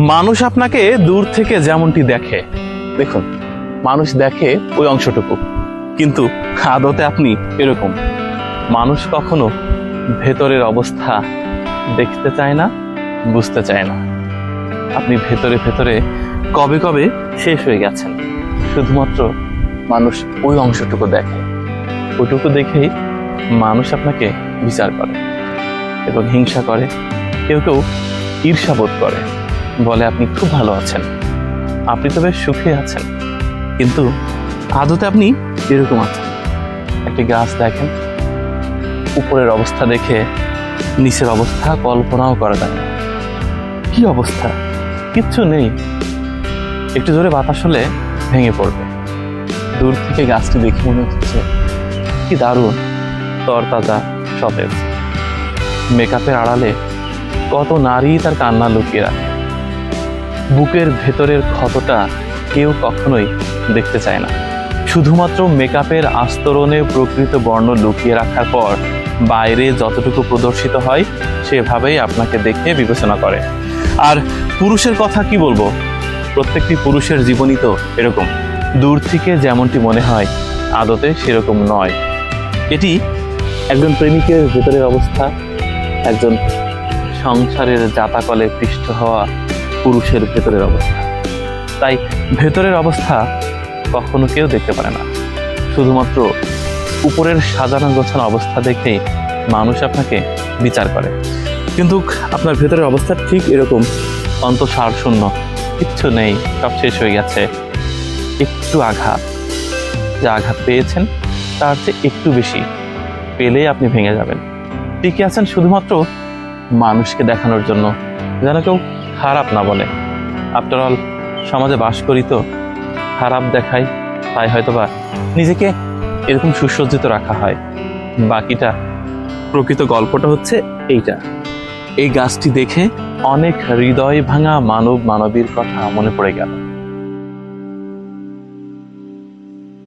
মানুষ আপনাকে দূর থেকে যেমনটি দেখে, দেখুন মানুষ দেখে ওই অংশটুকু, কিন্তু আদতে আপনি এরকম। মানুষ কখনো ভেতরের অবস্থা দেখতে চায় না, বুঝতে চায় না। আপনি ভেতরে ভেতরে কবে কবে শেষ হয়ে গেছেন, শুধুমাত্র মানুষ ওই অংশটুকু দেখে। ওইটুকু দেখেই মানুষ আপনাকে বিচার করে এবং হিংসা করে। কেউ কেউ ঈর্ষাবোধ করে, বলে আপনি খুব ভালো আছেন, আপনি তো বেশ সুখে আছেন, কিন্তু আদতে আপনি এরকম আছেন। একটি গাছ দেখেন, উপরের অবস্থা দেখে নিচের অবস্থা কল্পনাও করা যায় না। কি অবস্থা, কিচ্ছু নেই। একটু জোরে বাতাস হলে ভেঙে পড়বে। দূর থেকে গাছটি দেখে মনে হচ্ছে কি দারুণ, তরতাজা, সতেজ। মেকআপের আড়ালে কত নারী তার কান্না লুকিয়ে রাখে। বুকের ভেতরের ক্ষতটা কেউ কখনোই দেখতে চায় না। শুধুমাত্র মেকআপের আস্তরণে প্রকৃত বর্ণ লুকিয়ে রাখার পর বাইরে যতটুকু প্রদর্শিত হয় সেভাবেই আপনাকে দেখে বিবেচনা করে। আর পুরুষের কথা কি বলবো, প্রত্যেকটি পুরুষের জীবনই তো এরকম। দূর থেকে যেমনটি মনে হয় আদতে সেরকম নয়। এটি একজন প্রেমিকের ভেতরের অবস্থা, একজন সংসারের জাতাকলে পৃষ্ঠ হওয়া পুরুষের ভেতরের অবস্থা। তাই ভেতরের অবস্থা কখনো কেউ দেখতে পারে না। শুধুমাত্র উপরের সাজানো গোছানো অবস্থা দেখেই মানুষ আপনাকে বিচার করে, কিন্তু আপনার ভেতরের অবস্থা ঠিক এরকম, অন্তঃসার শূন্য, কিচ্ছু নেই, সব শেষ হয়ে গেছে। একটু আঘাত, যে আঘাত পেয়েছেন তার চেয়ে একটু বেশি পেলেই আপনি ভেঙে যাবেন। টিকে আছেন শুধুমাত্র মানুষকে দেখানোর জন্য, যেন কেউ খারাপ না বলে। আফটার অল সমাজে বাস করি তো, খারাপ দেখাই, তাই হয়তোবা নিজেকে এরকম সুসজ্জিত রাখা হয়। বাকিটা প্রকৃত গল্পটা হচ্ছে এইটা। এই গাছটি দেখে অনেক হৃদয় ভাঙা মানবীর কথা মনে পড়ে গেল।